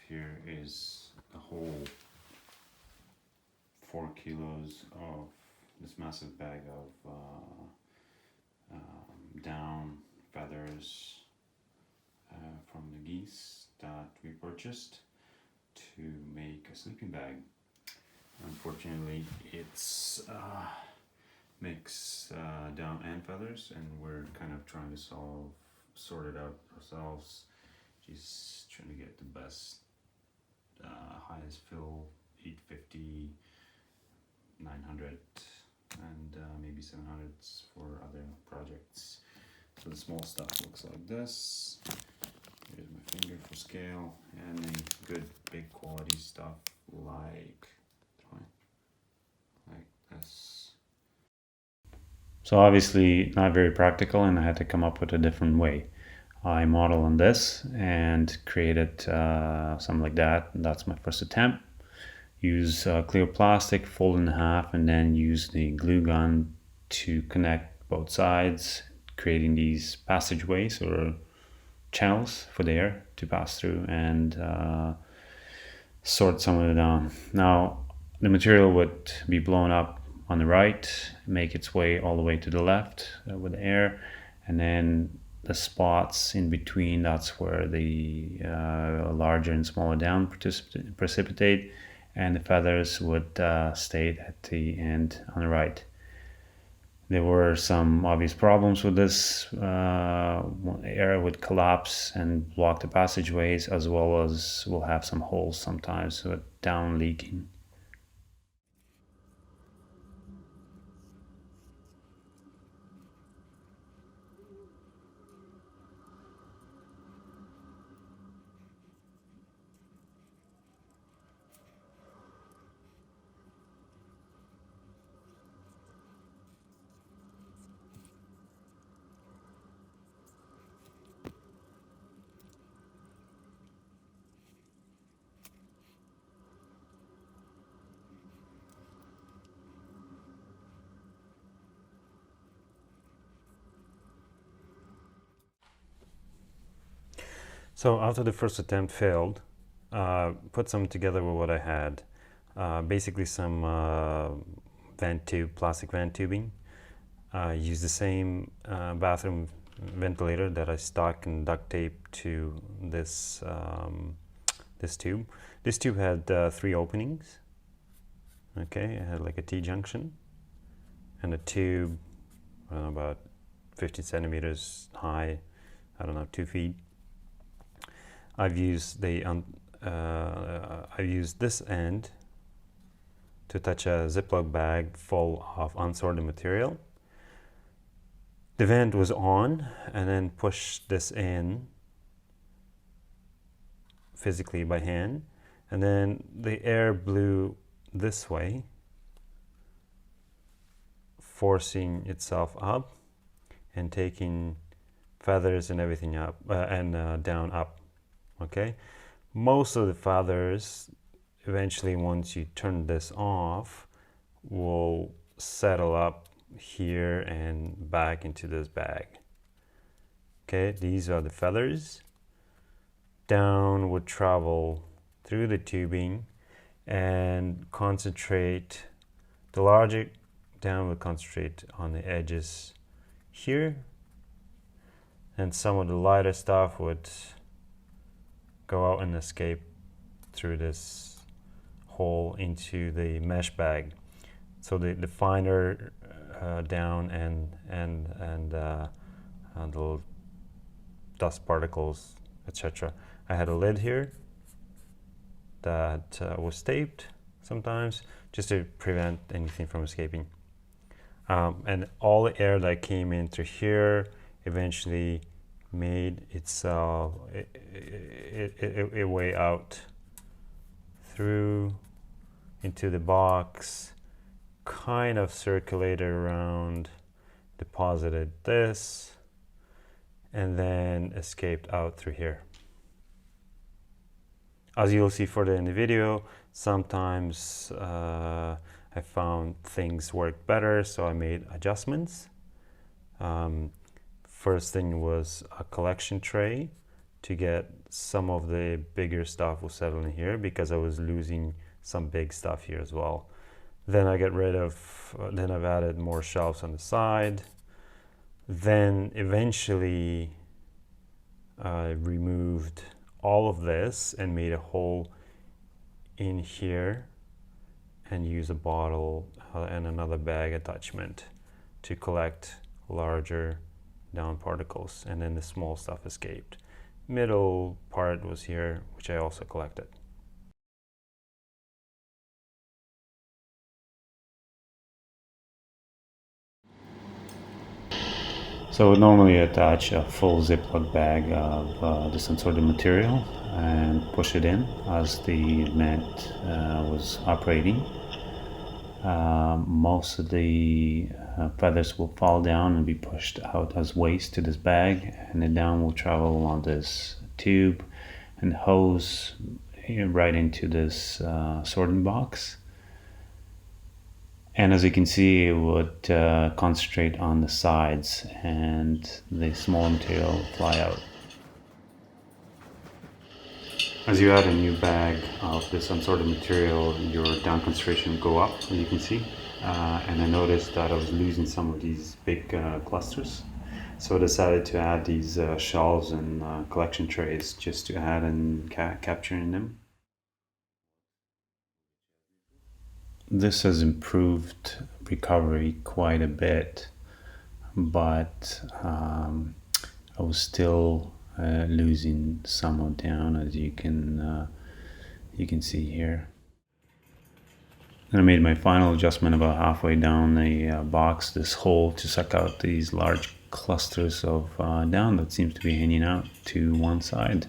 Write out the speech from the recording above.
here is a whole 4 kilos of this massive bag of down feathers from the geese that we purchased to make a sleeping bag. Unfortunately, it's mix down and feathers, and we're kind of trying to sort it out ourselves. She's trying to get the best highest fill, 850, 900, and maybe 700s for other projects. So the small stuff looks like this. Here's my finger for scale, and then good big quality stuff like this. So obviously not very practical, and I had to come up with a different way. I modeled on this and created something like that. That's my first attempt. Use clear plastic, fold in half, and then use the glue gun to connect both sides, creating these passageways or channels for the air to pass through, and sort some of it down. Now the material would be blown up on the right, make its way all the way to the left with the air, and then the spots in between, that's where the larger and smaller down precipitate, and the feathers would stay at the end on the right. There were some obvious problems with this. Air would collapse and block the passageways, as well as we'll have some holes sometimes with down leaking. So after the first attempt failed, put some together with what I had. Basically some plastic vent tubing. Use the same bathroom ventilator that I stuck and duct taped to this this tube. This tube had 3 openings. Okay, it had like a T-junction, and a tube about 50 centimeters high, I don't know, 2 feet. I've used this end to touch a Ziploc bag full of unsorted material. The vent was on, and then pushed this in physically by hand, and then the air blew this way, forcing itself up and taking feathers and everything up and down up. Okay, most of the feathers eventually, once you turn this off, will settle up here and back into this bag. Okay, these are the feathers. Down would travel through the tubing and concentrate. The larger down would concentrate on the edges here, and some of the lighter stuff would go out and escape through this hole into the mesh bag. So the finer down and the dust particles, etc. I had a lid here that was taped sometimes just to prevent anything from escaping. And all the air that came in through here eventually made itself a way out through into the box, kind of circulated around, deposited this, and then escaped out through here. As you'll see further in the video, sometimes I found things worked better, so I made adjustments. First thing was a collection tray to get some of the bigger stuff will settle in here, because I was losing some big stuff here as well. Then I get rid of, then I've added more shelves on the side. Then eventually I removed all of this and made a hole in here and use a bottle and another bag attachment to collect larger down particles, and then the small stuff escaped. Middle part was here, which I also collected. So I would normally attach a full Ziploc bag of this unsorted material and push it in as the mat was operating. Most of the feathers will fall down and be pushed out as waste to this bag, and the down will travel along this tube and hose right into this sorting box. And as you can see, it would concentrate on the sides and the small material would fly out. As you add a new bag of this unsorted material, your down concentration will go up, as you can see. And I noticed that I was losing some of these big clusters. So I decided to add these shelves and collection trays just to add and capturing them. This has improved recovery quite a bit, but I was still losing some down, as you can see here. And I made my final adjustment about halfway down the box, this hole, to suck out these large clusters of down that seems to be hanging out to one side.